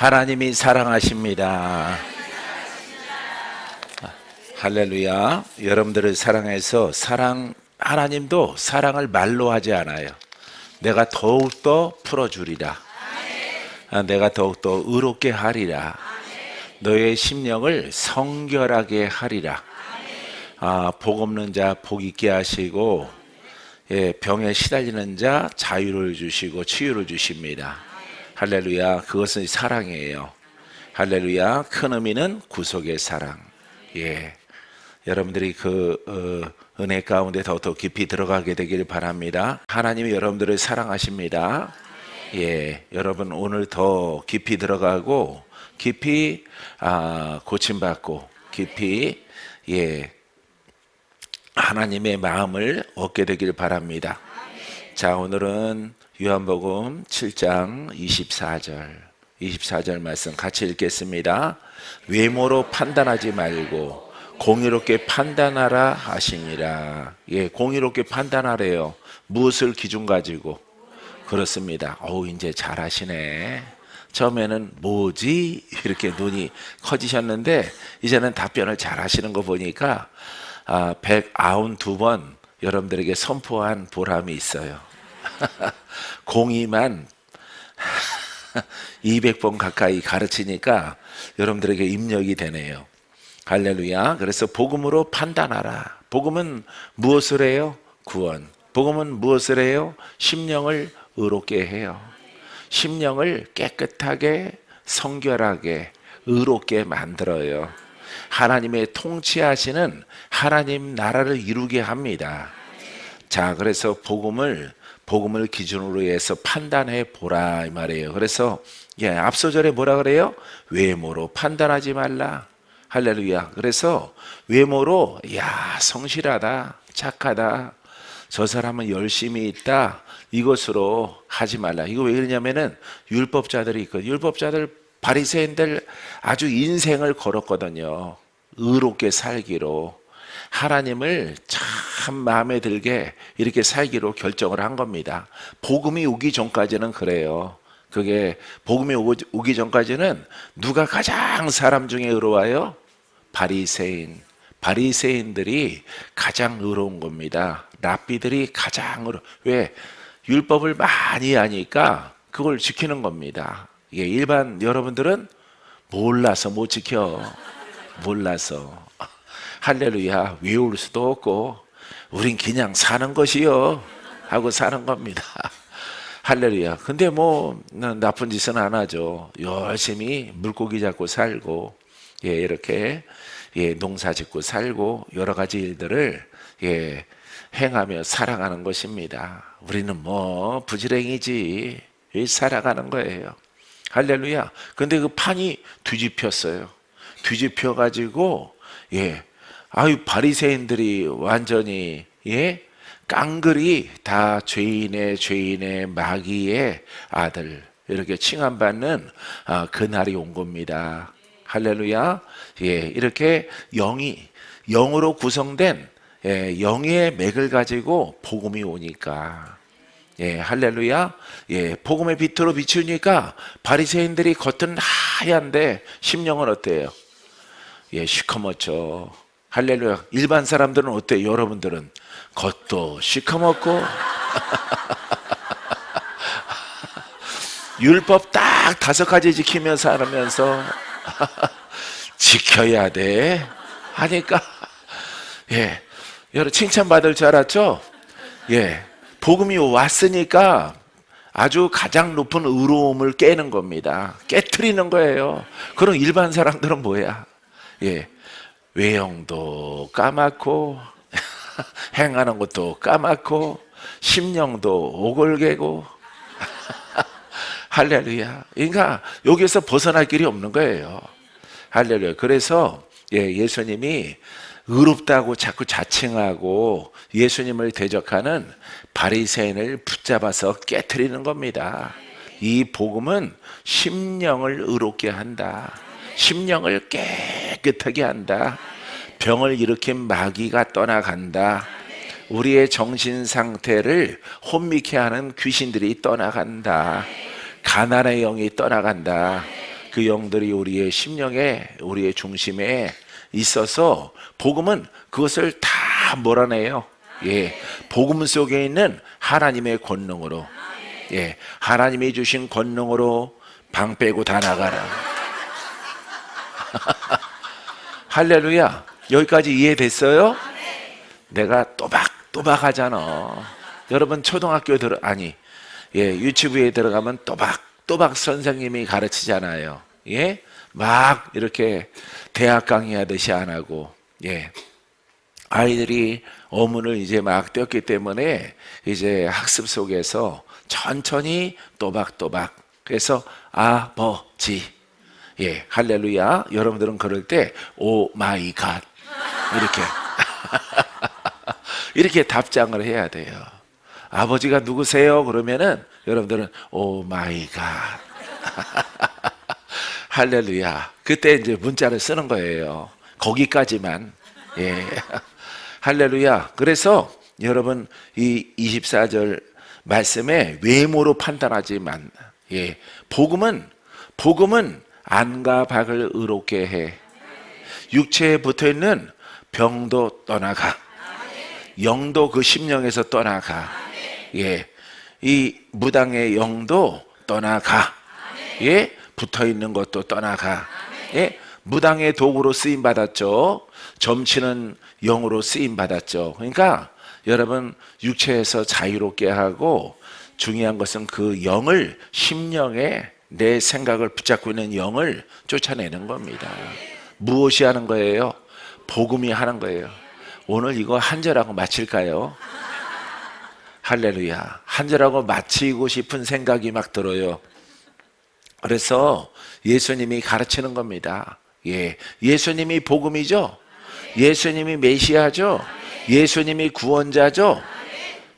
하나님이 사랑하십니다. 할렐루야. 여러분들을 사랑해서 하나님도 사랑을 말로 하지 않아요. 내가 더욱더 풀어주리라. 내가 더욱더 의롭게 하리라. 너의 심령을 성결하게 하리라. 복 없는 자 복 있게 하시고, 병에 시달리는 자 자유를 주시고 치유를 주십니다. 할렐루야. 그것은 사랑이에요. 할렐루야. 큰 의미는 구속의 사랑. 여러분들이 은혜 가운데 더욱더 깊이 들어가게 되길 바랍니다. 하나님이 여러분들을 사랑하십니다. 여러분 오늘 더 깊이 들어가고 깊이 고침받고 깊이 하나님의 마음을 얻게 되길 바랍니다. 자, 오늘은 요한복음 7장 24절 말씀 같이 읽겠습니다. 외모로 판단하지 말고 공의롭게 판단하라 하시니라. 공의롭게 판단하래요. 무엇을 기준 가지고? 그렇습니다. 이제 잘하시네. 처음에는 뭐지? 이렇게 눈이 커지셨는데 이제는 답변을 잘하시는 거 보니까 192번 여러분들에게 선포한 보람이 있어요. 공의만 200번 가까이 가르치니까 여러분들에게 입력이 되네요. 할렐루야. 그래서 복음으로 판단하라. 복음은 무엇을 해요? 구원. 복음은 무엇을 해요? 심령을 의롭게 해요. 심령을 깨끗하게 성결하게 의롭게 만들어요. 하나님의 통치하시는 하나님 나라를 이루게 합니다. 자, 그래서 복음을 기준으로 해서 판단해 보라 이 말이에요. 그래서 앞서 절에 뭐라 그래요? 외모로 판단하지 말라. 할렐루야. 그래서 외모로 성실하다, 착하다, 저 사람은 열심히 있다, 이것으로 하지 말라. 이거 왜 그러냐면은 율법자들이 있거든요. 율법자들 바리새인들 아주 인생을 걸었거든요. 의롭게 살기로, 하나님을 참 마음에 들게 이렇게 살기로 결정을 한 겁니다. 복음이 오기 전까지는 그래요. 그게 복음이 오기 전까지는 누가 가장 사람 중에 의로워요? 바리새인들이 가장 의로운 겁니다. 랍비들이 가장 왜? 율법을 많이 아니까 그걸 지키는 겁니다. 일반 여러분들은 몰라서 못 지켜. 몰라서. 할렐루야. 외울 수도 없고 우린 그냥 사는 것이요 하고 사는 겁니다. 할렐루야. 근데 나쁜 짓은 안 하죠. 열심히 물고기 잡고 살고 이렇게 농사 짓고 살고 여러 가지 일들을 행하며 살아가는 것입니다. 우리는 부지런이지 살아가는 거예요. 할렐루야. 근데 그 판이 뒤집혔어요. 뒤집혀가지고 바리새인들이 완전히 깡그리 다 죄인의 마귀의 아들 이렇게 칭함받는 그날이 온 겁니다. 할렐루야. 이렇게 영으로 구성된 영의 맥을 가지고 복음이 오니까 할렐루야. 복음의 빛으로 비추니까 바리새인들이 겉은 하얀데 심령은 어때요? 시커멓죠. 할렐루야. 일반 사람들은 어때요? 여러분들은 겉도 시커멓고 율법 딱 5가지 지키며 살면서 지켜야 돼 하니까 여러분 칭찬받을 줄 알았죠? 복음이 왔으니까 아주 가장 높은 의로움을 깨는 겁니다. 깨트리는 거예요. 그럼 일반 사람들은 뭐야? 외형도 까맣고 행하는 것도 까맣고 심령도 오골개고 할렐루야. 그러니까 여기서 벗어날 길이 없는 거예요. 할렐루야. 그래서 예수님이 의롭다고 자꾸 자칭하고 예수님을 대적하는 바리새인을 붙잡아서 깨트리는 겁니다. 이 복음은 심령을 의롭게 한다. 심령을 깨끗하게 한다. 병을 일으킨 마귀가 떠나간다. 우리의 정신 상태를 혼미케 하는 귀신들이 떠나간다. 가난의 영이 떠나간다. 그 영들이 우리의 심령에, 우리의 중심에 있어서 복음은 그것을 다 몰아내요. 예, 복음 속에 있는 하나님의 권능으로, 예, 하나님이 주신 권능으로 방 빼고 다 나가라. 할렐루야. 여기까지 이해됐어요? 내가 또박또박 하잖아. 여러분 초등학교 유치부에 들어가면 또박또박 선생님이 가르치잖아요. 예, 막 이렇게 대학 강의하듯이 안 하고, 예, 아이들이 어문을 이제 막 떼었기 때문에 이제 학습 속에서 천천히 또박또박. 그래서 아버지, 예, 할렐루야. 여러분들은 그럴 때 오 마이 갓 이렇게 이렇게 답장을 해야 돼요. 아버지가 누구세요? 그러면은 여러분들은 오 마이 갓. 할렐루야. 그때 이제 문자를 쓰는 거예요. 거기까지만. 예. 할렐루야. 그래서 여러분 이 24절 말씀에 외모로 판단하지만, 예, 복음은 안과 박을 의롭게 해. 육체에 붙어있는 병도 떠나가, 영도 그 심령에서 떠나가, 예, 이 무당의 영도 떠나가, 예, 붙어있는 것도 떠나가, 예, 무당의 도구로 쓰임 받았죠. 점치는 영으로 쓰임 받았죠. 그러니까 여러분 육체에서 자유롭게 하고, 중요한 것은 그 영을, 심령에 내 생각을 붙잡고 있는 영을 쫓아내는 겁니다. 무엇이 하는 거예요? 복음이 하는 거예요. 오늘 이거 한 절하고 마칠까요? 할렐루야. 한 절하고 마치고 싶은 생각이 막 들어요. 그래서 예수님이 가르치는 겁니다. 예, 예수님이 복음이죠. 예수님이 메시아죠. 예수님이 구원자죠.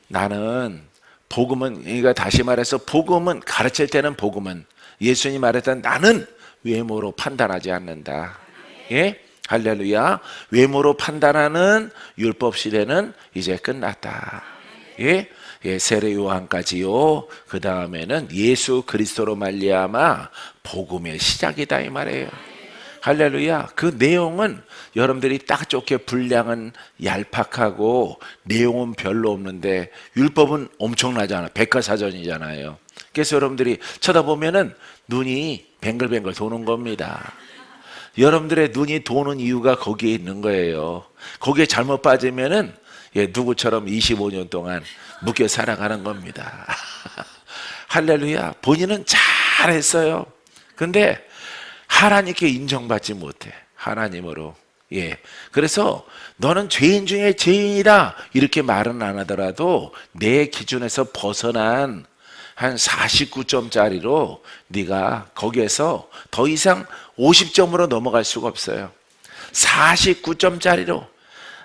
나는 복음은, 그러니까 다시 말해서 복음은, 가르칠 때는 복음은, 예수님이 말했던 나는 외모로 판단하지 않는다. 예, 할렐루야. 외모로 판단하는 율법 시대는 이제 끝났다. 예, 예, 세례 요한까지요. 그 다음에는 예수 그리스도로 말미암아 복음의 시작이다 이 말이에요. 할렐루야. 그 내용은 여러분들이 딱 좋게 분량은 얄팍하고 내용은 별로 없는데 율법은 엄청나잖아. 백과사전이잖아요. 그래서 여러분들이 쳐다보면은 눈이 뱅글뱅글 도는 겁니다. 여러분들의 눈이 도는 이유가 거기에 있는 거예요. 거기에 잘못 빠지면은, 예, 누구처럼 25년 동안 묶여 살아가는 겁니다. 할렐루야. 본인은 잘했어요. 근데 하나님께 인정받지 못해. 하나님으로. 예. 그래서 너는 죄인 중에 죄인이다 이렇게 말은 안 하더라도 내 기준에서 벗어난 한 49점짜리로 네가 거기에서 더 이상 50점으로 넘어갈 수가 없어요. 49점짜리로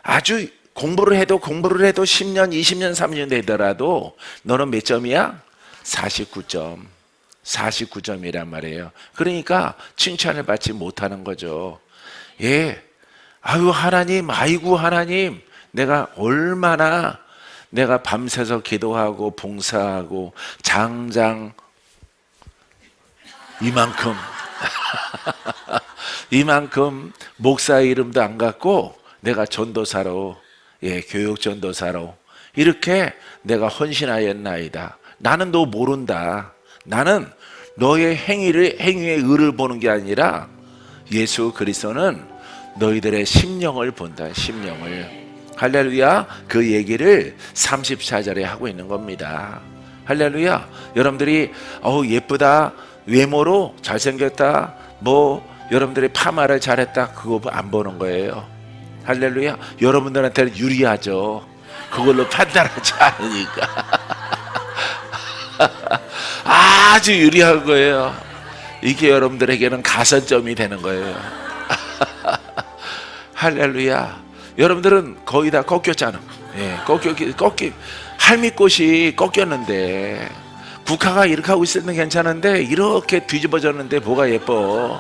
아주 공부를 해도 10년, 20년, 30년 되더라도 너는 몇 점이야? 49점. 49점이란 말이에요. 그러니까 칭찬을 받지 못하는 거죠. 예. 아유 하나님, 아이고 하나님, 내가 얼마나 내가 밤새서 기도하고 봉사하고 장장 이만큼 이만큼 목사 이름도 안 갖고 내가 전도사로, 예, 교육 전도사로 이렇게 내가 헌신하였나이다. 나는 너 모른다. 나는 너의 행위의 의를 보는 게 아니라 예수 그리스도는 너희들의 심령을 본다. 심령을. 할렐루야. 그 얘기를 34절에 하고 있는 겁니다. 할렐루야. 여러분들이 예쁘다, 외모로 잘생겼다, 뭐 여러분들이 파마를 잘했다, 그거 안 보는 거예요. 할렐루야. 여러분들한테는 유리하죠. 그걸로 판단하지 않으니까. 아주 유리한 거예요. 이게 여러분들에게는 가산점이 되는 거예요. 할렐루야. 여러분들은 거의 다 꺾였잖아. 예, 할미꽃이 꺾였는데 국화가 이렇게 하고 있을 때 괜찮은데 이렇게 뒤집어졌는데 뭐가 예뻐.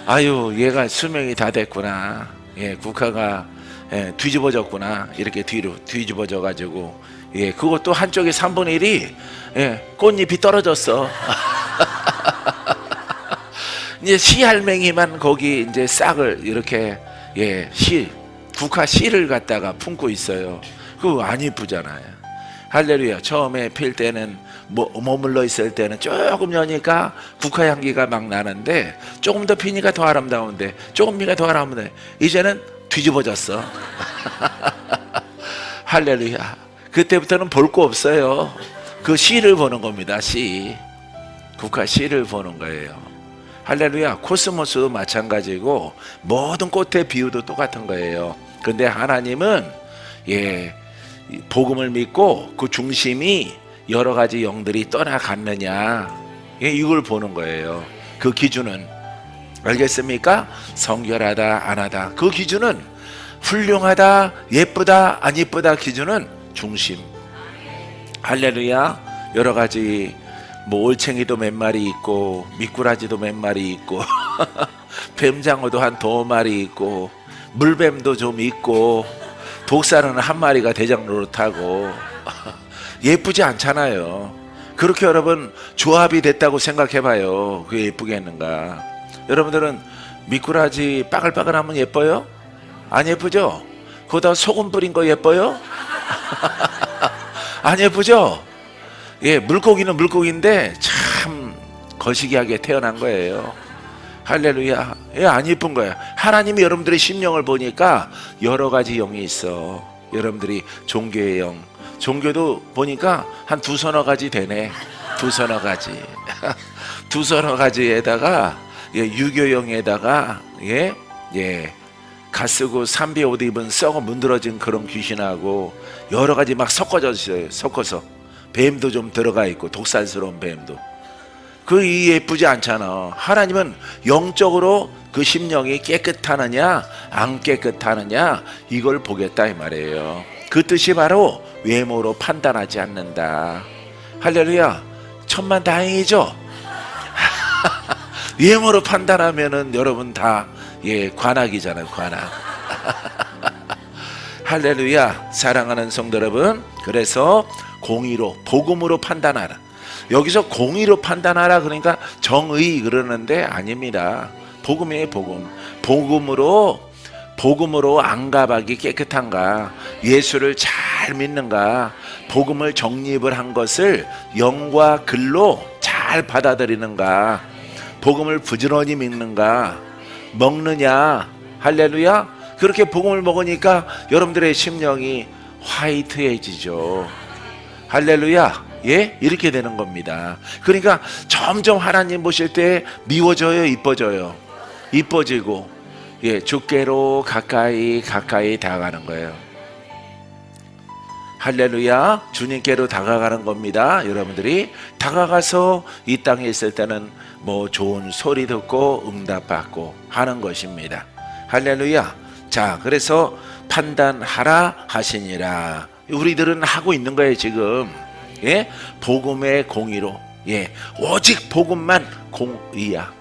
아유, 얘가 수명이 다 됐구나. 예, 국화가, 예, 뒤집어졌구나. 이렇게 뒤로 뒤집어져 가지고, 예, 그것도 한쪽에 3분의 1이, 예, 꽃잎이 떨어졌어. 이제 시할맹이만 거기 이제 싹을 이렇게 국화 씨를 갖다가 품고 있어요. 그거 안 이쁘잖아요. 할렐루야. 처음에 필 때는 머물러 있을 때는 조금 여니까 국화 향기가 막 나는데 조금 더 피니까 더 아름다운데 조금 피니까 더 아름다운데 이제는 뒤집어졌어. 할렐루야. 그때부터는 볼 거 없어요. 그 씨를 보는 겁니다. 씨. 국화 씨를 보는 거예요. 할렐루야. 코스모스도 마찬가지고 모든 꽃의 비유도 똑같은 거예요. 근데 하나님은 복음을 믿고 그 중심이 여러 가지 영들이 떠나갔느냐, 이걸 보는 거예요. 그 기준은 알겠습니까? 성결하다 안 하다, 그 기준은 훌륭하다 예쁘다 안 예쁘다 기준은 중심. 할렐루야. 여러 가지 올챙이도 몇 마리 있고 미꾸라지도 몇 마리 있고 뱀장어도 한 2마리 있고 물뱀도 좀 있고 독사는 한 마리가 대장로로 타고 예쁘지 않잖아요. 그렇게 여러분 조합이 됐다고 생각해봐요. 그게 예쁘겠는가? 여러분들은 미꾸라지 빠글빠글하면 예뻐요? 안 예쁘죠? 거기다 소금 뿌린 거 예뻐요? 안 예쁘죠? 물고기는 물고기인데 참 거시기하게 태어난 거예요. 할렐루야. 안 예쁜 거야. 하나님이 여러분들의 심령을 보니까 여러 가지 영이 있어. 여러분들이 종교의 영, 종교도 보니까 한 2-3 가지 되네. 2-3 가지. 2-3 가지에다가 유교영에다가 갓쓰고 삼비 옷 입은 썩어 문드러진 그런 귀신하고 여러 가지 막 섞어져 있어요. 섞어서 뱀도 좀 들어가 있고 독살스러운 뱀도. 그 예쁘지 않잖아. 하나님은 영적으로 그 심령이 깨끗하느냐 안 깨끗하느냐 이걸 보겠다 이 말이에요. 그 뜻이 바로 외모로 판단하지 않는다. 할렐루야. 천만다행이죠. 외모로 판단하면은 여러분 다 관악이잖아요. 관악. 할렐루야. 사랑하는 성도 여러분, 그래서 공의로 복음으로 판단하라. 여기서 공의로 판단하라 그러니까 정의 그러는데 아닙니다. 복음이에요. 복음으로 안가박이 깨끗한가, 예수를 잘 믿는가, 복음을 정립을 한 것을 영과 글로 잘 받아들이는가, 복음을 부지런히 믿는가, 먹느냐. 할렐루야. 그렇게 복음을 먹으니까 여러분들의 심령이 화이트해지죠. 할렐루야. 이렇게 되는 겁니다. 그러니까 점점 하나님 보실 때 미워져요, 이뻐져요? 이뻐지고 주께로 가까이 다가가는 거예요. 할렐루야. 주님께로 다가가는 겁니다. 여러분들이 다가가서 이 땅에 있을 때는 좋은 소리 듣고 응답받고 하는 것입니다. 할렐루야. 자, 그래서 판단하라 하시니라. 우리들은 하고 있는 거예요 지금. 복음의 공의로. 오직 복음만 공의야.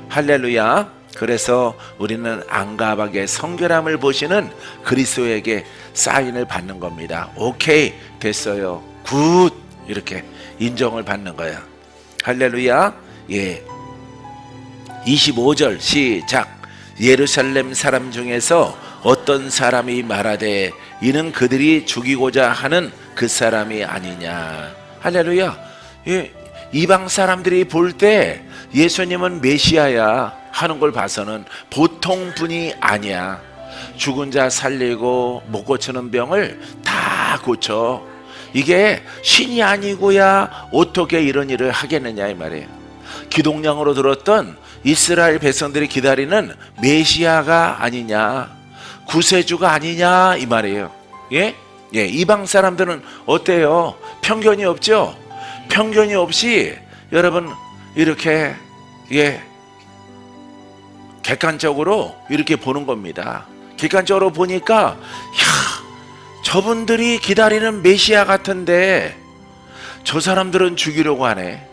할렐루야. 그래서 우리는 안가박의 성결함을 보시는 그리스도에게 사인을 받는 겁니다. 오케이, 됐어요, 굿, 이렇게 인정을 받는 거야. 할렐루야. 25절 시작. 예루살렘 사람 중에서 어떤 사람이 말하되 이는 그들이 죽이고자 하는 그 사람이 아니냐. 할렐루야. 이방 사람들이 볼 때 예수님은 메시아야 하는 걸 봐서는 보통 분이 아니야. 죽은 자 살리고 못 고치는 병을 다 고쳐. 이게 신이 아니고야 어떻게 이런 일을 하겠느냐 이 말이에요. 기독령으로 들었던 이스라엘 백성들이 기다리는 메시아가 아니냐, 구세주가 아니냐 이 말이에요. 이방 사람들은 어때요? 편견이 없죠? 편견이 없이 여러분 이렇게 객관적으로 이렇게 보는 겁니다. 객관적으로 보니까 저분들이 기다리는 메시아 같은데 저 사람들은 죽이려고 하네.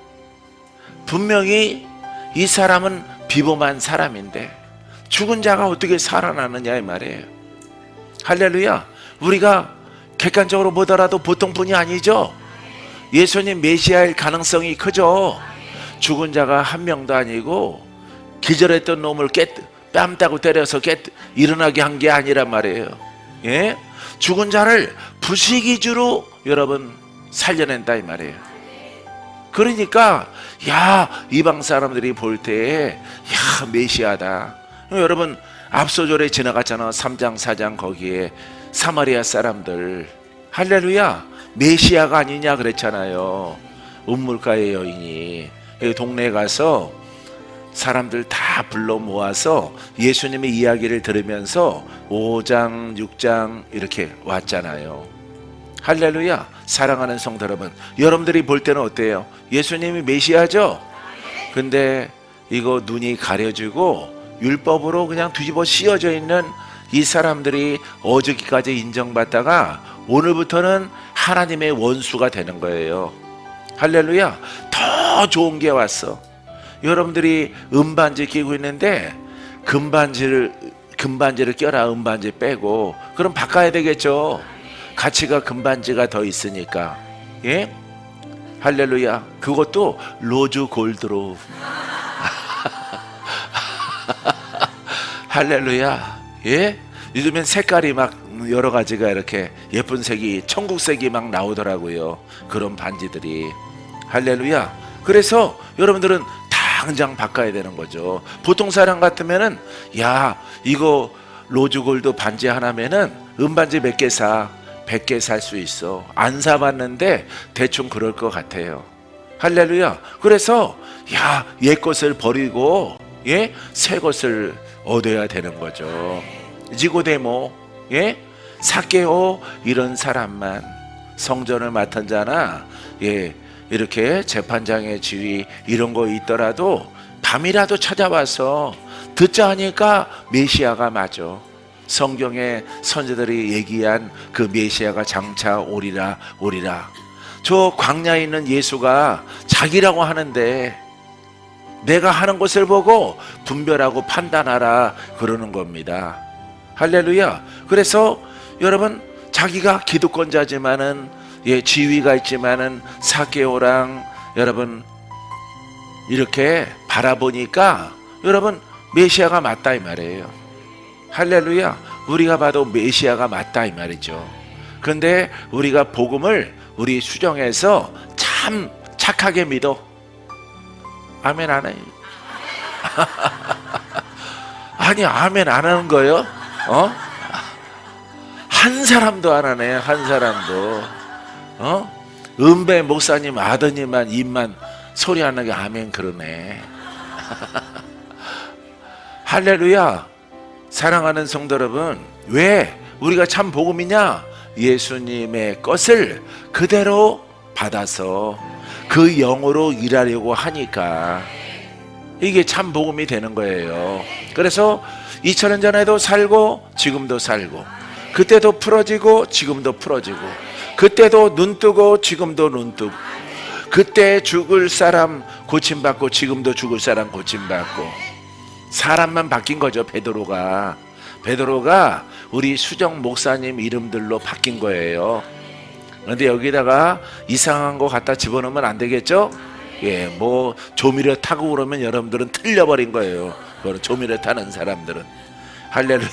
분명히 이 사람은 비범한 사람인데 죽은 자가 어떻게 살아나느냐 이 말이에요. 할렐루야. 우리가 객관적으로 보더라도 보통 분이 아니죠. 예수님 메시아일 가능성이 크죠. 죽은 자가 한 명도 아니고 기절했던 놈을 뺨 따고 때려서 일어나게 한 게 아니란 말이에요. 예? 죽은 자를 부식이주로 여러분 살려낸다 이 말이에요. 그러니까 이방 사람들이 볼 때 메시아다. 여러분 앞서 절에 지나갔잖아. 3장 4장 거기에 사마리아 사람들 할렐루야 메시아가 아니냐 그랬잖아요. 우물가의 여인이 동네에 가서 사람들 다 불러 모아서 예수님의 이야기를 들으면서 5장 6장 이렇게 왔잖아요. 할렐루야. 사랑하는 성도 여러분, 여러분들이 볼 때는 어때요? 예수님이 메시아죠? 근데 이거 눈이 가려지고 율법으로 그냥 뒤집어 씌워져 있는 이 사람들이 어저께까지 인정받다가 오늘부터는 하나님의 원수가 되는 거예요. 할렐루야. 더 좋은 게 왔어. 여러분들이 은반지 끼고 있는데 금반지를 껴라. 은반지 빼고 그럼 바꿔야 되겠죠. 가치가 금반지가 더 있으니까. 예? 할렐루야. 그것도 로즈 골드로. 할렐루야. 예? 요즘엔 색깔이 막 여러 가지가 이렇게 예쁜 색이 천국색이 막 나오더라고요. 그런 반지들이. 할렐루야. 그래서 여러분들은 당장 바꿔야 되는 거죠. 보통 사람 같으면은 이거 로즈 골드 반지 하나면은 은반지 몇 개 사? 100개 살 수 있어. 안 사봤는데 대충 그럴 것 같아요. 할렐루야. 그래서 옛 것을 버리고 새 것을 얻어야 되는 거죠. 니고데모, 삭개오 이런 사람만 성전을 맡은 자나 이렇게 재판장의 지위 이런 거 있더라도 밤이라도 찾아와서 듣자 하니까 메시아가 맞아. 성경에 선지자들이 얘기한 그 메시아가 장차 오리라. 저 광야에 있는 예수가 자기라고 하는데 내가 하는 것을 보고 분별하고 판단하라 그러는 겁니다. 할렐루야. 그래서 여러분 자기가 기득권자지만은 지위가 있지만은 삭개오랑 여러분 이렇게 바라보니까 여러분 메시아가 맞다 이 말이에요. 할렐루야. 우리가 봐도 메시아가 맞다 이 말이죠. 그런데 우리가 복음을 우리 수정해서 참 착하게 믿어. 아멘 안 해요? 아니 아멘 안 하는 거예요? 한 사람도 안 하네. 한 사람도. 은배 목사님 아드님만 입만 소리 안 나게 아멘 그러네. 할렐루야. 사랑하는 성도 여러분, 왜 우리가 참 복음이냐? 예수님의 것을 그대로 받아서 그 영으로 일하려고 하니까 이게 참 복음이 되는 거예요. 그래서 2000년 전에도 살고 지금도 살고 그때도 풀어지고 지금도 풀어지고 그때도 눈 뜨고 지금도 눈 뜨고 그때 죽을 사람 고침받고 지금도 죽을 사람 고침받고 사람만 바뀐 거죠. 베드로가 우리 수정 목사님 이름들로 바뀐 거예요. 그런데 여기다가 이상한 거 갖다 집어넣으면 안 되겠죠? 뭐 조미료 타고 그러면 여러분들은 틀려버린 거예요. 그거는 조미료 타는 사람들은. 할렐루야.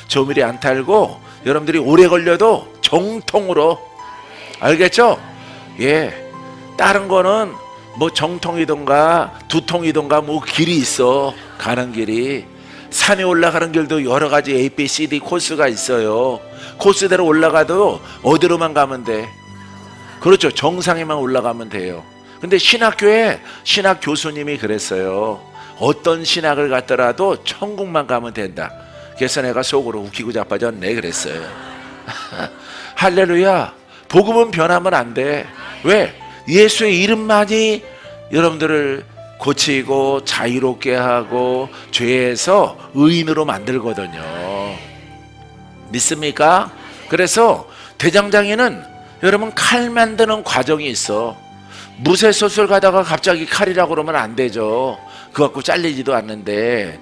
조미료 안 탈고 여러분들이 오래 걸려도 정통으로 알겠죠? 다른 거는 뭐 정통이던가 두통이던가 뭐 길이 있어. 가는 길이 산에 올라가는 길도 여러 가지 A, B, C, D 코스가 있어요. 코스대로 올라가도 어디로만 가면 돼. 그렇죠. 정상에만 올라가면 돼요. 근데 신학교에 신학 교수님이 그랬어요. 어떤 신학을 갖더라도 천국만 가면 된다. 그래서 내가 속으로 웃기고 자빠졌네 그랬어요. 할렐루야. 복음은 변하면 안 돼. 왜? 예수의 이름만이 여러분들을 고치고 자유롭게 하고 죄에서 의인으로 만들거든요. 믿습니까? 그래서 대장장이는 여러분 칼 만드는 과정이 있어. 무쇠솥을 가다가 갑자기 칼이라고 그러면 안 되죠. 그거 갖고 잘리지도 않는데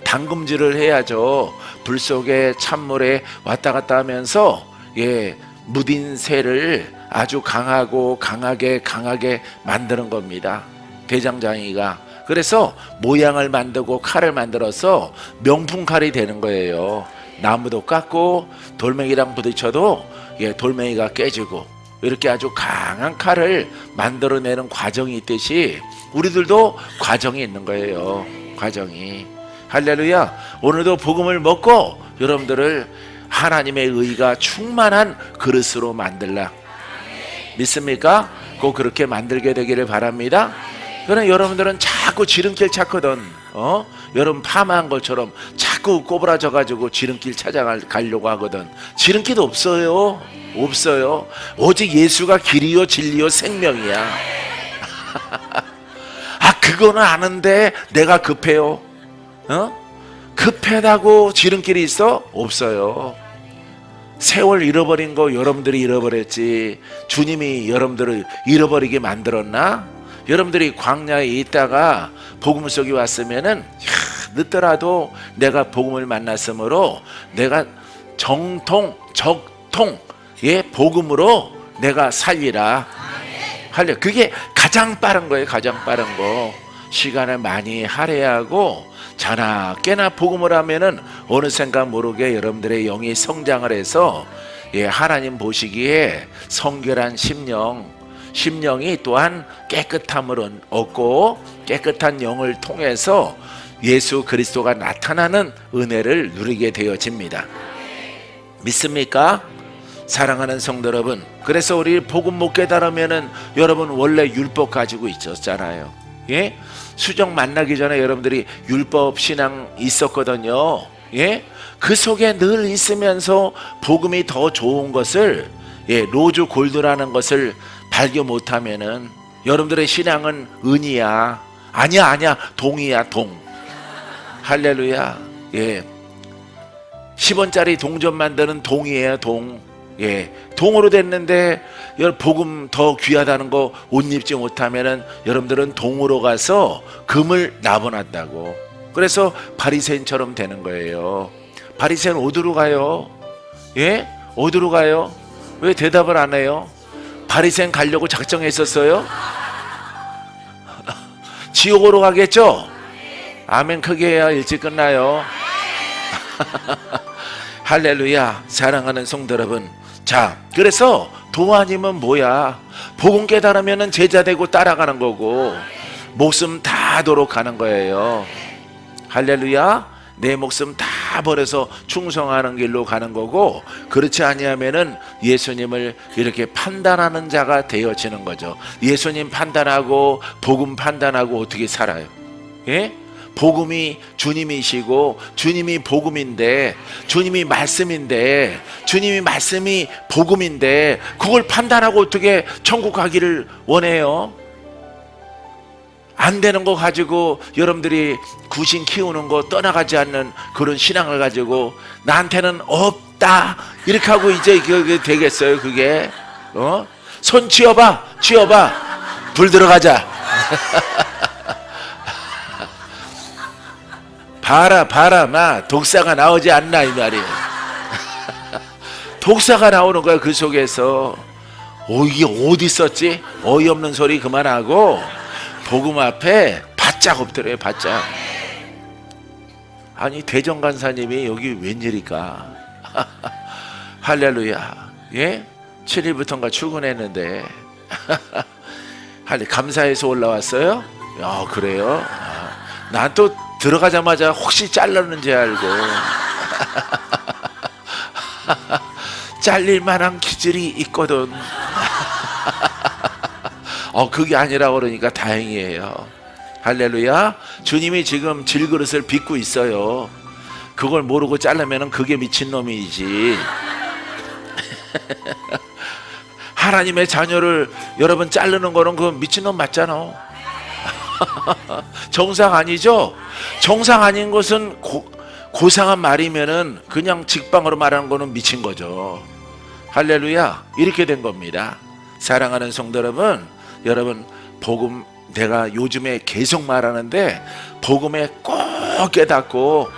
담금질을 해야죠. 불 속에 찬물에 왔다 갔다 하면서 무딘 쇠를 아주 강하게 만드는 겁니다. 대장장이가. 그래서 모양을 만들고 칼을 만들어서 명품 칼이 되는 거예요. 나무도 깎고 돌멩이랑 부딪혀도 돌멩이가 깨지고 이렇게 아주 강한 칼을 만들어내는 과정이 있듯이 우리들도 과정이 있는 거예요. 과정이. 할렐루야. 오늘도 복음을 먹고 여러분들을 하나님의 의가 충만한 그릇으로 만들라. 믿습니까? 꼭 그렇게 만들게 되기를 바랍니다. 그러나 여러분들은 자꾸 지름길 찾거든. 여러분 파마한 것처럼 자꾸 꼬부라져 가지고 지름길 찾아가려고 하거든. 지름길도 없어요. 없어요. 오직 예수가 길이요 진리요 생명이야. 그거는 아는데 내가 급해요. 급하다고 지름길이 있어? 없어요. 세월 잃어버린 거 여러분들이 잃어버렸지 주님이 여러분들을 잃어버리게 만들었나? 여러분들이 광야에 있다가 복음 속에 왔으면은 늦더라도 내가 복음을 만났으므로 내가 적통의 복음으로 내가 살리라. 그게 가장 빠른 거예요. 가장 빠른 거. 시간을 많이 할애하고 자나 깨나 복음을 하면은 어느샌가 모르게 여러분들의 영이 성장을 해서 하나님 보시기에 성결한 심령이 또한 깨끗함을 얻고 깨끗한 영을 통해서 예수 그리스도가 나타나는 은혜를 누리게 되어집니다. 믿습니까? 사랑하는 성도 여러분, 그래서 우리 복음 못 깨달으면은 여러분 원래 율법 가지고 있었잖아요. 수정 만나기 전에 여러분들이 율법 신앙 있었거든요. 그 속에 늘 있으면서 복음이 더 좋은 것을 로즈 골드라는 것을 발견 못하면은 여러분들의 신앙은 은이야. 아니야 동이야 동. 할렐루야. 10원짜리 동전 만드는 동이에요. 동으로 됐는데 복음 더 귀하다는 거 옷 입지 못하면은 여러분들은 동으로 가서 금을 납어놨다고. 그래서 바리새인처럼 되는 거예요. 바리새인 어디로 가요? 어디로 가요? 왜 대답을 안 해요? 바리새인 가려고 작정했었어요? 지옥으로 가겠죠? 아멘 크게 해야 일찍 끝나요. 할렐루야. 사랑하는 성도 여러분, 자, 그래서 도안이면 뭐야? 복음 깨달으면 제자 되고 따라가는 거고 목숨 다하도록 가는 거예요. 할렐루야. 내 목숨 다 버려서 충성하는 길로 가는 거고, 그렇지 아니하면은 예수님을 이렇게 판단하는 자가 되어지는 거죠. 예수님 판단하고 복음 판단하고 어떻게 살아요? 복음이 주님이시고 주님이 복음인데, 주님이 말씀인데, 주님이 말씀이 복음인데 그걸 판단하고 어떻게 천국 가기를 원해요? 안 되는 거 가지고 여러분들이 구신 키우는 거 떠나가지 않는 그런 신앙을 가지고 나한테는 없다 이렇게 하고 이제 그게 되겠어요? 그게 손 쥐어봐 불 들어가자. 봐라 마 독사가 나오지 않나 이 말이에요. 독사가 나오는 거야. 그 속에서 이게 어디 있었지? 어이없는 소리 그만하고 복음 앞에 바짝 엎드려요. 바짝. 아니 대전 간사님이 여기 웬일일까? 할렐루야. 7일부터인가 출근했는데 감사해서 올라왔어요? 그래요? 난 또 들어가자마자 혹시 잘랐는지 알고 잘릴 만한 기질이 있거든. 그게 아니라 그러니까 다행이에요. 할렐루야. 주님이 지금 질그릇을 빚고 있어요. 그걸 모르고 자르면 그게 미친놈이지. 하나님의 자녀를 여러분 자르는 거는 그 미친놈 맞잖아. 정상 아니죠? 정상 아닌 것은 고상한 말이면은 그냥 직방으로 말하는 거는 미친 거죠. 할렐루야. 이렇게 된 겁니다. 사랑하는 성도 여러분 복음 내가 요즘에 계속 말하는데 복음에 꼭 깨닫고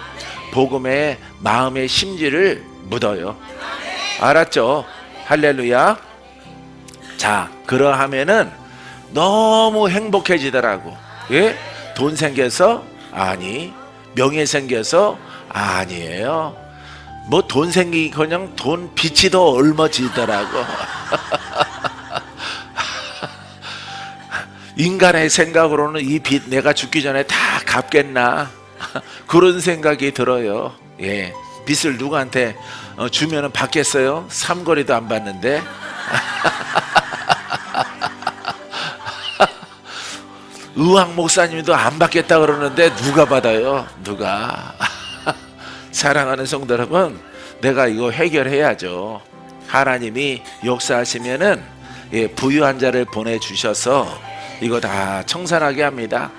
복음의 마음의 심지를 묻어요. 알았죠? 할렐루야. 자, 그러하면은 너무 행복해지더라고. 돈 생겨서? 아니. 명예 생겨서? 아니에요. 뭐 돈 생기기커녕 돈 빚이 더 얼마지더라고. 인간의 생각으로는 이 빚 내가 죽기 전에 다 갚겠나 그런 생각이 들어요. 예, 빚을 누구한테 주면은 받겠어요? 삼거리도 안 받는데. 의왕 목사님도 안 받겠다 그러는데 누가 받아요? 누가? 사랑하는 성도 여러분, 내가 이거 해결해야죠. 하나님이 역사하시면은 부유한 자를 보내주셔서 이거 다 청산하게 합니다.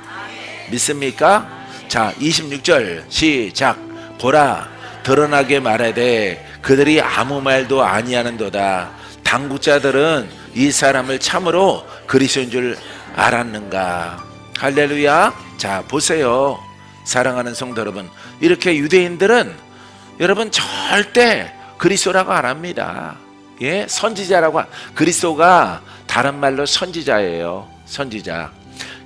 믿습니까? 자, 26절 시작. 보라, 드러나게 말하되 그들이 아무 말도 아니하는도다. 당국자들은 이 사람을 참으로 그리스도인 줄 알았는가. 할렐루야. 자, 보세요. 사랑하는 성도 여러분, 이렇게 유대인들은 여러분 절대 그리스도라고 안 합니다. 예, 선지자라고. 그리스도가 다른 말로 선지자예요. 선지자.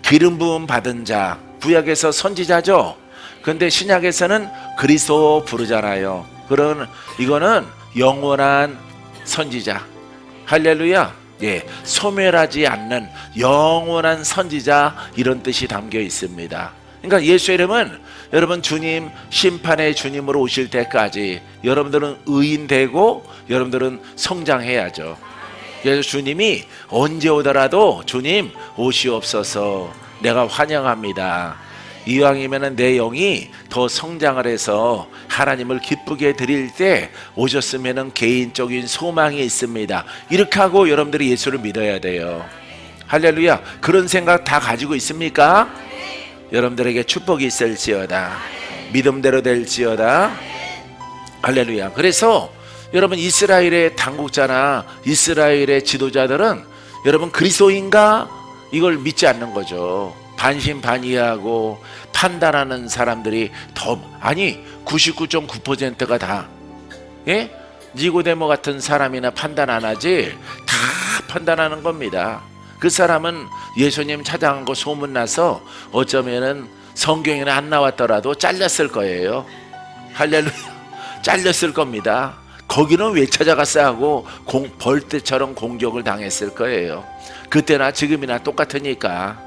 기름 부음 받은 자. 구약에서 선지자죠. 근데 신약에서는 그리스도 부르잖아요. 그런 이거는 영원한 선지자. 할렐루야. 예, 소멸하지 않는 영원한 선지자, 이런 뜻이 담겨 있습니다. 그러니까 예수 이름은 여러분 주님, 심판의 주님으로 오실 때까지 여러분들은 의인 되고 여러분들은 성장해야죠. 그래서 주님이 언제 오더라도 주님 오시옵소서, 내가 환영합니다. 이왕이면 내 영이 더 성장을 해서 하나님을 기쁘게 드릴 때 오셨으면 개인적인 소망이 있습니다. 이렇게 하고 여러분들이 예수를 믿어야 돼요. 할렐루야. 그런 생각 다 가지고 있습니까? 여러분들에게 축복이 있을지어다. 믿음대로 될지어다. 할렐루야. 그래서 여러분 이스라엘의 당국자나 이스라엘의 지도자들은 여러분 그리스도인가? 이걸 믿지 않는 거죠. 반신반의하고 판단하는 사람들이 더, 아니 99.9%가 다, 예? 니고데모 같은 사람이나 판단 안 하지 다 판단하는 겁니다. 그 사람은 예수님 찾아간 거 소문나서 어쩌면은 성경에는 안 나왔더라도 잘렸을 거예요. 할렐루야. 잘렸을 겁니다. 거기는 왜 찾아갔어 하고 벌떼처럼 공격을 당했을 거예요. 그때나 지금이나 똑같으니까.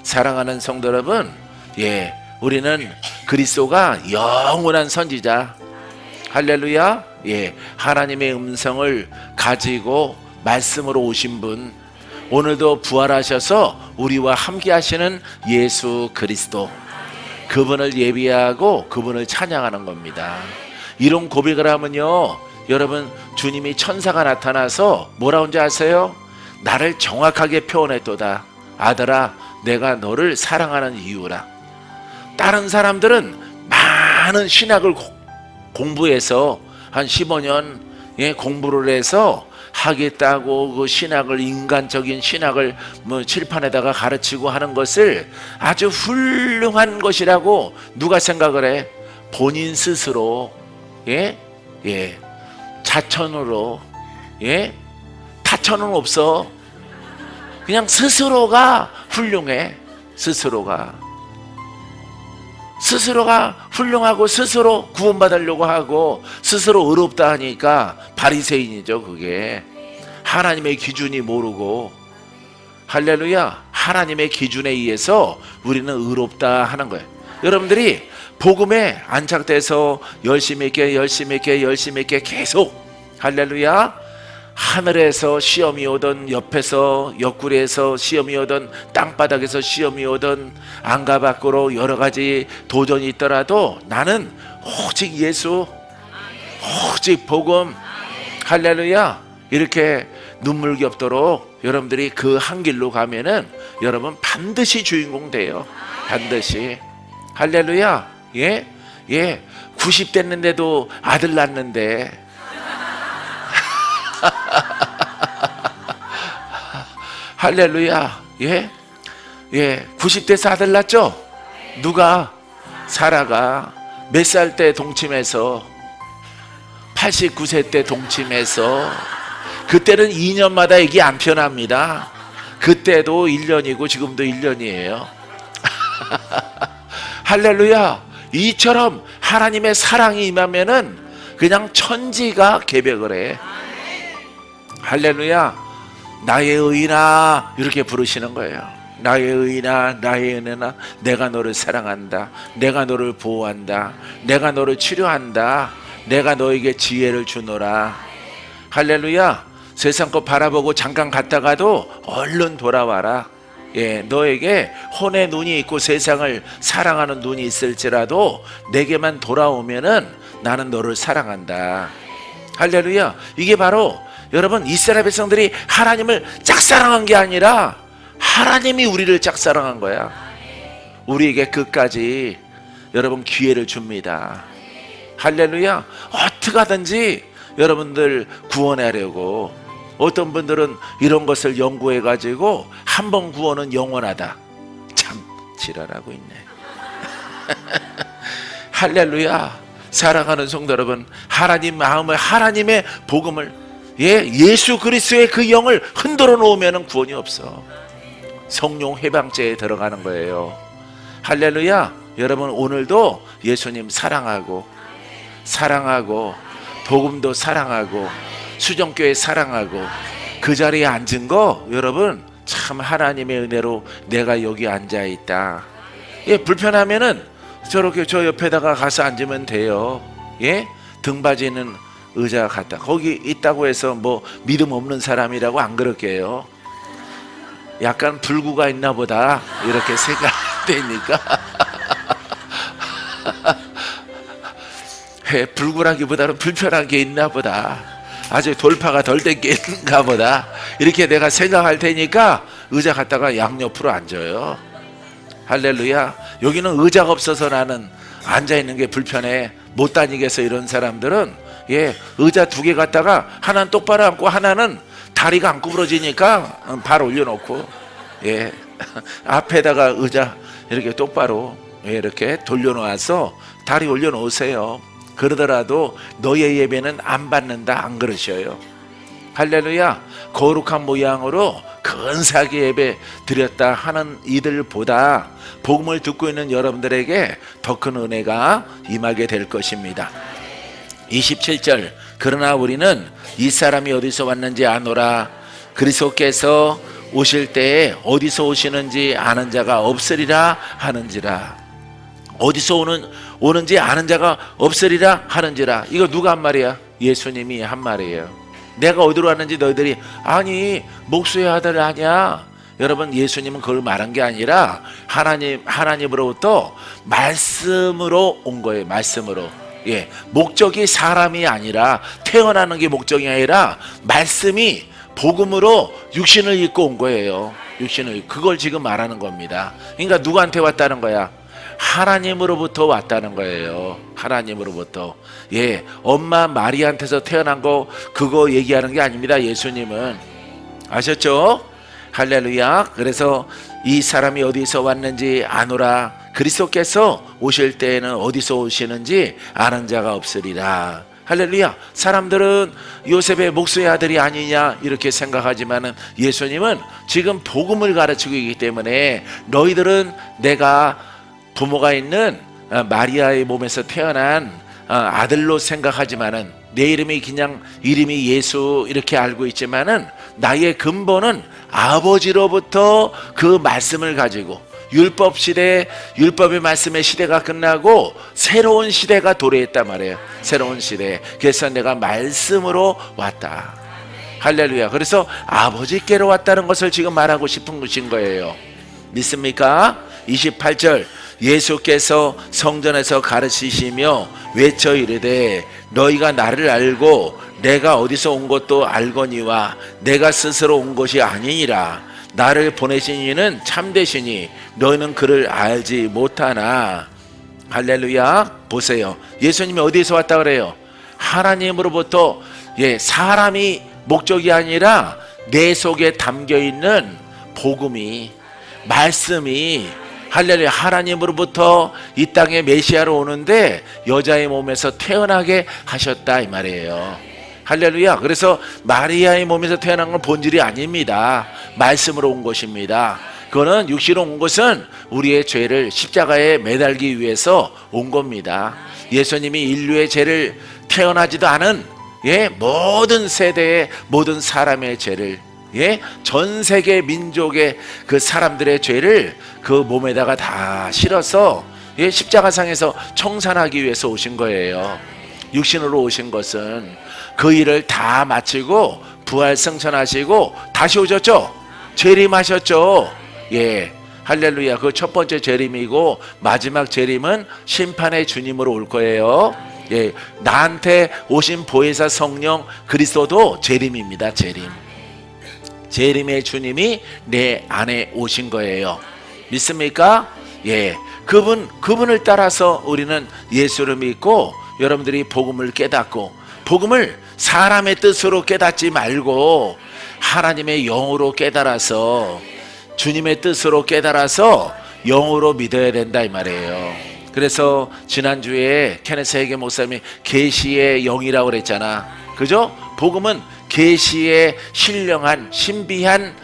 사랑하는 성도 여러분, 예, 우리는 그리스도가 영원한 선지자. 할렐루야. 예, 하나님의 음성을 가지고 말씀으로 오신 분, 오늘도 부활하셔서 우리와 함께 하시는 예수 그리스도, 그분을 예비하고 그분을 찬양하는 겁니다. 이런 고백을 하면요, 여러분 주님이 천사가 나타나서 뭐라고 하는지 아세요? 나를 정확하게 표현했도다. 아들아, 내가 너를 사랑하는 이유라. 다른 사람들은 많은 신학을 공부해서 한 15년 공부를 해서 하겠다고 그 신학을, 인간적인 신학을 뭐 칠판에다가 가르치고 하는 것을 아주 훌륭한 것이라고 누가 생각을 해? 본인 스스로. 예? 예. 자천으로. 예? 타천은 없어. 그냥 스스로가 훌륭해. 스스로가 훌륭하고 스스로 구원받으려고 하고 스스로 의롭다 하니까 바리새인이죠. 그게 하나님의 기준이 모르고. 할렐루야. 하나님의 기준에 의해서 우리는 의롭다 하는 거예요. 여러분들이 복음에 안착돼서 열심히 있게 계속, 할렐루야, 하늘에서 시험이 오든 옆에서 옆구리에서 시험이 오든 땅바닥에서 시험이 오든 안가 밖으로 여러 가지 도전이 있더라도 나는 오직 예수, 오직 복음, 할렐루야, 이렇게 눈물겹도록 여러분들이 그 한 길로 가면은 여러분 반드시 주인공 돼요. 반드시. 할렐루야. 예? 예. 90 됐는데도 아들 낳는데 할렐루야. 예? 예. 90대에서 아들 낳죠? 누가? 사라가. 몇 살 때 동침해서? 89세 때 동침해서. 그때는 2년마다 애기 안 편합니다. 그때도 1년이고 지금도 1년이에요. 할렐루야. 이처럼 하나님의 사랑이 임하면은 그냥 천지가 개벽을 해. 할렐루야. 나의 의인아 이렇게 부르시는 거예요. 나의 의인아, 나의 은혜나, 내가 너를 사랑한다. 내가 너를 보호한다. 내가 너를 치료한다. 내가 너에게 지혜를 주노라. 할렐루야. 세상 것 바라보고 잠깐 갔다가도 얼른 돌아와라. 예, 너에게 혼의 눈이 있고 세상을 사랑하는 눈이 있을지라도 내게만 돌아오면은 나는 너를 사랑한다. 할렐루야. 이게 바로 여러분 이스라엘 백성들이 하나님을 짝사랑한 게 아니라 하나님이 우리를 짝사랑한 거야. 우리에게 끝까지 여러분 기회를 줍니다. 할렐루야. 어떻게 하든지 여러분들 구원하려고, 어떤 분들은 이런 것을 연구해 가지고 한 번 구원은 영원하다. 참 지랄하고 있네. 할렐루야. 사랑하는 성도 여러분, 하나님 마음을, 하나님의 복음을, 예수 그리스도의 그 영을 흔들어 놓으면 구원이 없어. 성령 회방죄에 들어가는 거예요. 할렐루야. 여러분 오늘도 예수님 사랑하고 복음도 사랑하고 수정교회 사랑하고 그 자리에 앉은 거 여러분 참 하나님의 은혜로 내가 여기 앉아 있다. 불편하면은 저렇게 저 옆에다가 가서 앉으면 돼요. 등받이 있는 의자 갖다 거기 있다고 해서 뭐 믿음 없는 사람이라고 안 그럴게요. 약간 불구가 있나 보다 이렇게 생각되니까 불구라기보다는 불편한 게 있나 보다, 아직 돌파가 덜 된 게 있는가 보다 이렇게 내가 생각할 테니까 의자 갖다가 양옆으로 앉아요. 할렐루야. 여기는 의자가 없어서 나는 앉아있는 게 불편해 못 다니겠어 이런 사람들은 의자 두 개 갖다가 하나는 똑바로 앉고 하나는 다리가 안 구부러지니까 발 올려놓고 앞에다가 의자 이렇게 똑바로 이렇게 돌려놓아서 다리 올려놓으세요. 그러더라도 너의 예배는 안 받는다 안 그러셔요. 할렐루야. 거룩한 모양으로 근사하게 예배 드렸다 하는 이들보다 복음을 듣고 있는 여러분들에게 더 큰 은혜가 임하게 될 것입니다. 27절. 그러나 우리는 이 사람이 어디서 왔는지 아노라. 그리스도께서 오실 때에 어디서 오시는지 아는 자가 없으리라 하는지라. 어디서 오는지 아는 자가 없으리라 하는지라. 이거 누가 한 말이야? 예수님이 한 말이에요. 내가 어디로 왔는지 너희들이 아니 목수의 아들 아니야. 여러분 예수님은 그걸 말한 게 아니라 하나님으로부터 말씀으로 온 거예요. 말씀으로. 목적이 사람이 아니라 태어나는 게 목적이 아니라 말씀이 복음으로 육신을 입고 온 거예요. 육신을. 그걸 지금 말하는 겁니다. 그러니까 누구한테 왔다는 거야? 하나님으로부터 왔다는 거예요. 하나님으로부터. 엄마 마리아한테서 태어난 거 그거 얘기하는 게 아닙니다. 예수님은. 아셨죠? 할렐루야. 그래서 이 사람이 어디서 왔는지 아노라. 그리스도께서 오실 때에는 어디서 오시는지 아는 자가 없으리라. 할렐루야. 사람들은 요셉의 목수의 아들이 아니냐 이렇게 생각하지만은 예수님은 지금 복음을 가르치고 있기 때문에 너희들은 내가 부모가 있는 마리아의 몸에서 태어난 아들로 생각하지만은 내 이름이 그냥 이름이 예수 이렇게 알고 있지만은 나의 근본은 아버지로부터 그 말씀을 가지고 율법 시대, 율법의 말씀의 시대가 끝나고 새로운 시대가 도래했단 말이에요. 새로운 시대. 그래서 내가 말씀으로 왔다. 할렐루야. 그래서 아버지께로 왔다는 것을 지금 말하고 싶은 것인 거예요. 믿습니까? 28절. 예수께서 성전에서 가르치시며 외쳐 이르되 너희가 나를 알고 내가 어디서 온 것도 알거니와 내가 스스로 온 것이 아니니라. 나를 보내신 이는 참되시니 너희는 그를 알지 못하나. 할렐루야. 보세요. 예수님이 어디에서 왔다 그래요? 하나님으로부터. 사람이 목적이 아니라 내 속에 담겨있는 복음이, 말씀이, 할렐루야, 하나님으로부터 이 땅에 메시아로 오는데 여자의 몸에서 태어나게 하셨다 이 말이에요. 할렐루야. 그래서 마리아의 몸에서 태어난 건 본질이 아닙니다. 말씀으로 온 것입니다. 그거는 육신으로 온 것은 우리의 죄를 십자가에 매달기 위해서 온 겁니다. 예수님이 인류의 죄를 태어나지도 않은 모든 세대의 모든 사람의 죄를 전 세계 민족의 그 사람들의 죄를 그 몸에다가 다 실어서 십자가상에서 청산하기 위해서 오신 거예요. 육신으로 오신 것은 그 일을 다 마치고 부활 승천하시고 다시 오셨죠. 재림하셨죠. 할렐루야. 그 첫 번째 재림이고 마지막 재림은 심판의 주님으로 올 거예요. 나한테 오신 보혜사 성령 그리스도도 재림입니다. 재림의 주님이 내 안에 오신 거예요. 믿습니까? 그분을 따라서 우리는 예수를 믿고 여러분들이 복음을 깨닫고, 복음을 사람의 뜻으로 깨닫지 말고 하나님의 영으로 깨달아서, 주님의 뜻으로 깨달아서 영으로 믿어야 된다 이 말이에요. 그래서 지난주에 케네스 해게 목사님이 계시의 영이라고 그랬잖아. 그죠? 복음은 계시의 신령한 신비한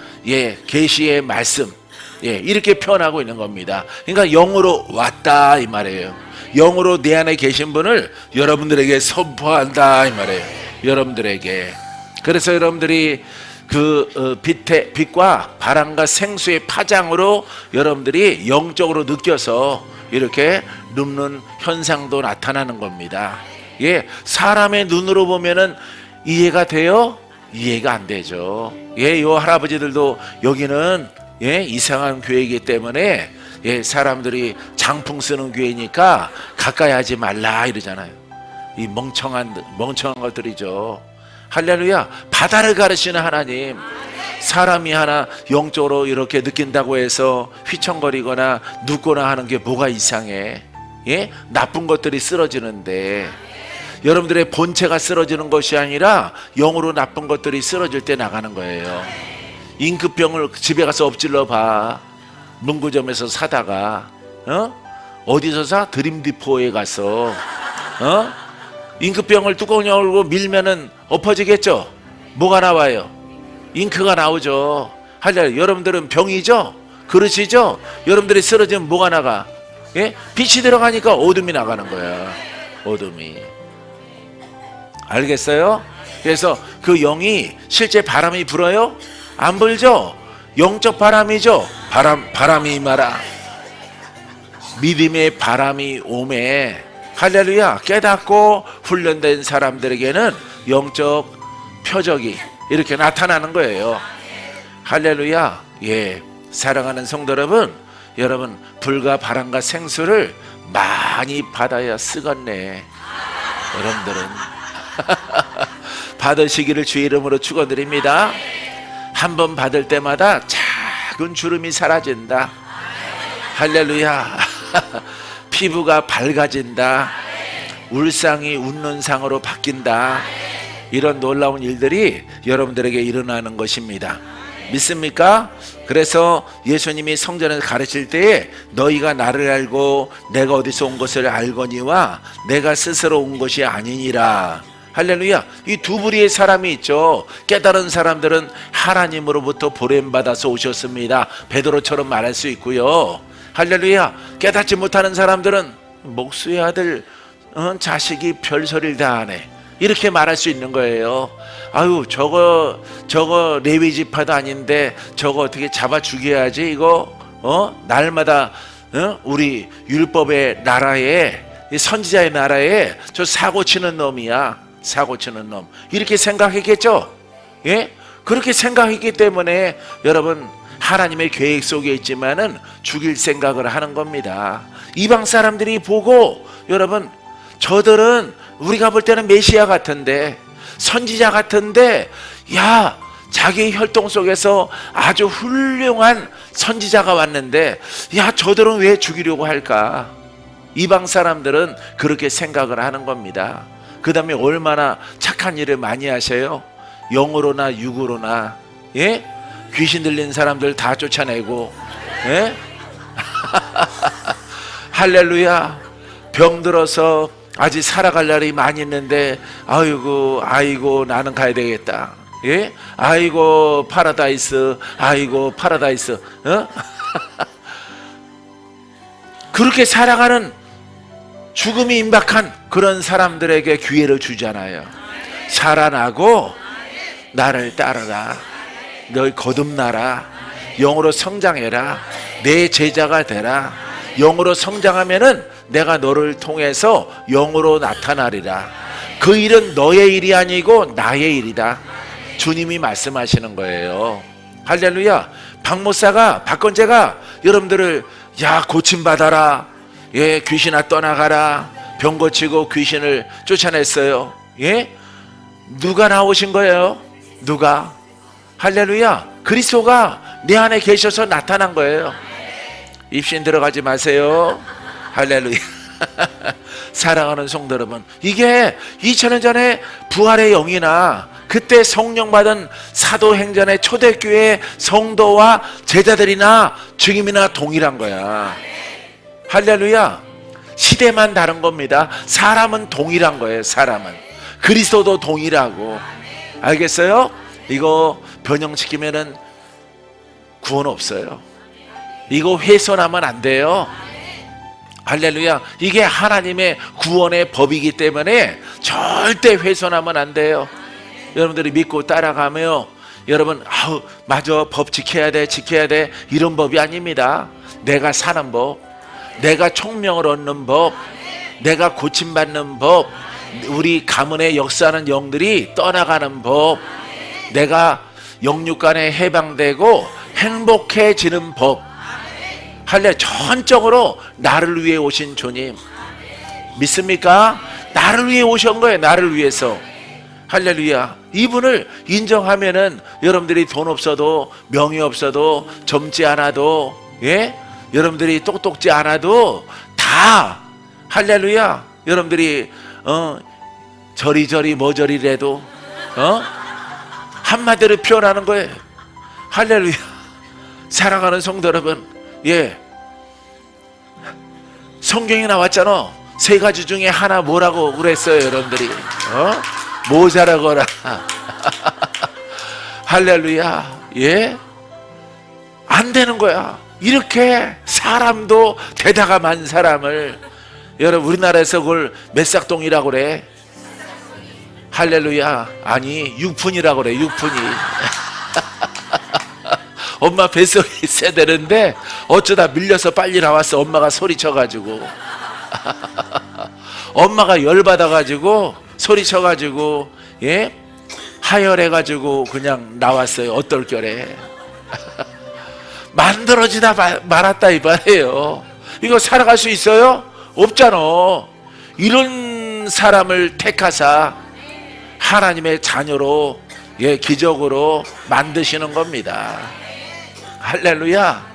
계시의 말씀, 이렇게 표현하고 있는 겁니다. 그러니까 영으로 왔다 이 말이에요. 영으로 내 안에 계신 분을 여러분들에게 선포한다 이 말이에요. 여러분들에게. 그래서 여러분들이 그 빛과 바람과 생수의 파장으로 여러분들이 영적으로 느껴서 이렇게 눕는 현상도 나타나는 겁니다. 사람의 눈으로 보면은 이해가 돼요? 이해가 안 되죠. 요 할아버지들도 여기는 이상한 교회이기 때문에 사람들이 장풍 쓰는 교회니까 가까이 하지 말라 이러잖아요. 이 멍청한 것들이죠. 할렐루야. 바다를 가르치는 하나님, 사람이 하나 영적으로 이렇게 느낀다고 해서 휘청거리거나 눕거나 하는 게 뭐가 이상해? 나쁜 것들이 쓰러지는데, 여러분들의 본체가 쓰러지는 것이 아니라 영으로 나쁜 것들이 쓰러질 때 나가는 거예요. 잉크병을 집에 가서 엎질러 봐. 문구점에서 사다가 어디서 사? 드림디포에 가서 잉크병을 뚜껑 열고 밀면은 엎어지겠죠? 뭐가 나와요? 잉크가 나오죠. 할렐루야. 여러분들은 병이죠? 그릇이죠? 여러분들이 쓰러지면 뭐가 나가? 빛이 들어가니까 어둠이 나가는 거야. 어둠이. 알겠어요? 그래서 그 영이 실제 바람이 불어요? 안 불죠? 영적 바람이죠? 바람이 임하라. 믿음의 바람이 오매. 할렐루야. 깨닫고 훈련된 사람들에게는 영적 표적이 이렇게 나타나는 거예요. 할렐루야. 사랑하는 성도 여러분, 불과 바람과 생수를 많이 받아야 쓰겄네. 여러분들은 받으시기를 주의 이름으로 축원드립니다. 한 번 받을 때마다 작은 주름이 사라진다. 할렐루야. 피부가 밝아진다. 울상이 웃는 상으로 바뀐다. 이런 놀라운 일들이 여러분들에게 일어나는 것입니다. 믿습니까? 그래서 예수님이 성전에서 가르칠 때에 너희가 나를 알고 내가 어디서 온 것을 알거니와 내가 스스로 온 것이 아니니라. 할렐루야. 이 두 부류의 사람이 있죠. 깨달은 사람들은 하나님으로부터 보냄받아서 오셨습니다. 베드로처럼 말할 수 있고요. 할렐루야. 깨닫지 못하는 사람들은 목수의 아들 자식이 별소리를 다 하네, 이렇게 말할 수 있는 거예요. 아유, 저거 레위 지파도 아닌데 저거 어떻게 잡아 죽여야지. 이거 날마다 우리 율법의 나라에, 선지자의 나라에 저 사고 치는 놈이야. 사고 치는 놈, 이렇게 생각했겠죠. 그렇게 생각했기 때문에 여러분, 하나님의 계획 속에 있지만은 죽일 생각을 하는 겁니다. 이방 사람들이 보고, 여러분, 저들은 우리가 볼 때는 메시아 같은데, 선지자 같은데, 야, 자기 혈통 속에서 아주 훌륭한 선지자가 왔는데, 야, 저들은 왜 죽이려고 할까? 이방 사람들은 그렇게 생각을 하는 겁니다. 그 다음에 얼마나 착한 일을 많이 하셔요? 영으로나 육으로나, 귀신 들린 사람들 다 쫓아내고, 할렐루야. 병들어서 아직 살아갈 날이 많이 있는데 아이고 나는 가야 되겠다. 예? 아이고 파라다이스, 아이고 파라다이스. 그렇게 살아가는 죽음이 임박한 그런 사람들에게 기회를 주잖아요. 살아나고 나를 따르라. 너희 거듭나라. 영으로 성장해라. 내 제자가 되라. 영으로 성장하면은 내가 너를 통해서 영으로 나타나리라. 그 일은 너의 일이 아니고 나의 일이다. 주님이 말씀하시는 거예요. 할렐루야. 박건재가 여러분들을 고침받아라. 예, 귀신아 떠나가라. 병 고치고 귀신을 쫓아냈어요. 예? 누가 나오신 거예요? 누가? 할렐루야. 그리스도가 내 안에 계셔서 나타난 거예요. 입신 들어가지 마세요. 할렐루야. 사랑하는 성도 여러분, 이게 2000년 전에 부활의 영이나 그때 성령 받은 사도행전의 초대교회 성도와 제자들이나 지금이나 동일한 거야. 할렐루야. 시대만 다른 겁니다. 사람은 동일한 거예요. 사람은 그리스도도 동일하고. 알겠어요? 이거 변형시키면은 구원 없어요. 이거 훼손하면 안 돼요. 할렐루야. 이게 하나님의 구원의 법이기 때문에 절대 훼손하면 안 돼요. 여러분들이 믿고 따라가며 여러분 맞아, 법 지켜야 돼 이런 법이 아닙니다. 내가 사는 법, 내가 총명을 얻는 법, 내가 고침받는 법, 우리 가문에 역사하는 영들이 떠나가는 법, 내가 영육간에 해방되고 행복해지는 법. 할렐루야. 전적으로 나를 위해 오신 주님 믿습니까? 나를 위해 오신 거예요. 나를 위해서. 할렐루야. 이분을 인정하면은 여러분들이 돈 없어도, 명예 없어도, 젊지 않아도, 예? 여러분들이 똑똑지 않아도 다 할렐루야. 여러분들이 저리저리 뭐저리래도 한마디로 표현하는 거예요. 할렐루야. 사랑하는 성도 여러분, 예, 성경에 나왔잖아. 세 가지 중에 하나 뭐라고 그랬어요, 여러분들이? 모자라거라. 할렐루야. 예, 안 되는 거야. 이렇게 사람도 되다가 만 사람을, 여러분 우리나라에서 그걸 몇싹동이라고 그래. 할렐루야. 아니 6푼이라고 그래. 6푼이. 엄마 뱃속에 있어야 되는데 어쩌다 밀려서 빨리 나왔어. 엄마가 소리쳐가지고. 엄마가 열받아가지고 소리쳐가지고, 예? 하혈해가지고 그냥 나왔어요. 어떨결에. 만들어지다 말았다 이 말이에요. 이거 살아갈 수 있어요? 없잖아. 이런 사람을 택하사 하나님의 자녀로, 예, 기적으로 만드시는 겁니다. 할렐루야.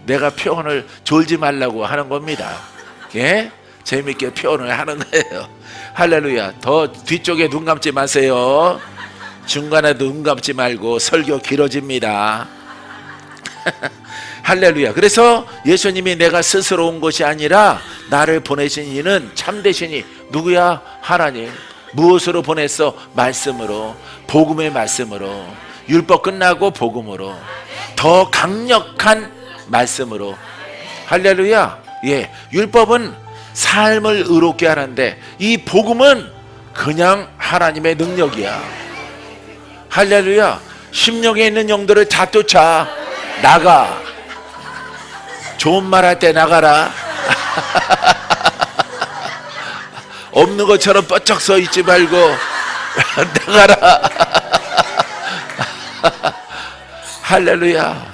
내가 표현을 졸지 말라고 하는 겁니다. 예? 재밌게 표현을 하는 거예요. 할렐루야. 더 뒤쪽에 눈 감지 마세요. 중간에 눈 감지 말고. 설교 길어집니다. 할렐루야. 그래서 예수님이 내가 스스로 온 것이 아니라 나를 보내신 이는 참되신 이 누구야? 하나님. 무엇으로 보냈어? 말씀으로. 복음의 말씀으로. 율법 끝나고 복음으로. 더 강력한 말씀으로. 할렐루야. 예, 율법은 삶을 의롭게 하는데 이 복음은 그냥 하나님의 능력이야. 할렐루야. 심령에 있는 영들을 다 쫓아 나가. 좋은 말 할 때 나가라. 없는 것처럼 뻗쩍 서 있지 말고 나가라. 할렐루야.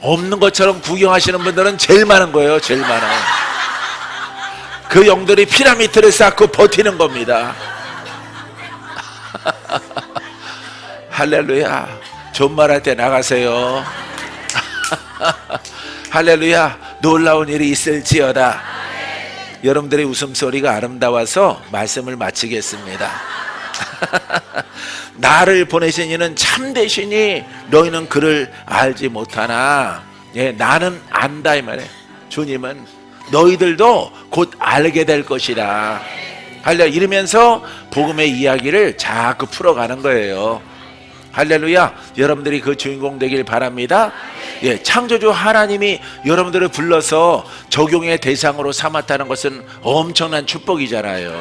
없는 것처럼 구경하시는 분들은 제일 많은 거예요. 제일 많아. 그 영들이 피라미드를 쌓고 버티는 겁니다. 할렐루야. 좋은 말 할 때 나가세요. 할렐루야. 놀라운 일이 있을지어다. 여러분들의 웃음소리가 아름다워서 말씀을 마치겠습니다. 나를 보내신 이는 참되시니 너희는 그를 알지 못하나. 예, 나는 안다 이 말이에요. 주님은 너희들도 곧 알게 될 것이라. 할렐루야. 이러면서 복음의 이야기를 자꾸 풀어가는 거예요. 할렐루야. 여러분들이 그 주인공 되길 바랍니다. 예, 창조주 하나님이 여러분들을 불러서 적용의 대상으로 삼았다는 것은 엄청난 축복이잖아요.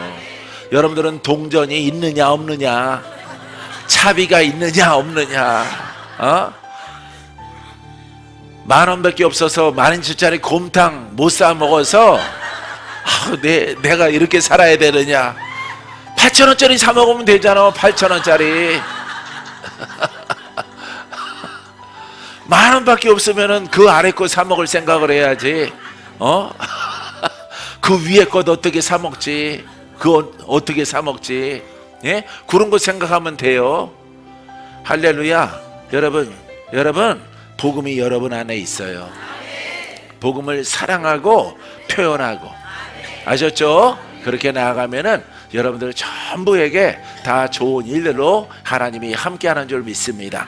여러분들은 동전이 있느냐 없느냐, 차비가 있느냐 없느냐, 10,000원밖에 없어서 10,000원짜리 곰탕 못 사 먹어서 내가 이렇게 살아야 되느냐. 8,000원짜리 사 먹으면 되잖아. 8,000원짜리 10,000원밖에 없으면은 그 아래 거 사 먹을 생각을 해야지. 그 위에 것 어떻게 사 먹지? 그 어떻게 사 먹지? 예? 그런 거 생각하면 돼요. 할렐루야. 여러분 복음이 여러분 안에 있어요. 복음을 사랑하고 표현하고, 아셨죠? 그렇게 나아가면은 여러분들 전부에게 다 좋은 일들로 하나님이 함께하는 줄 믿습니다.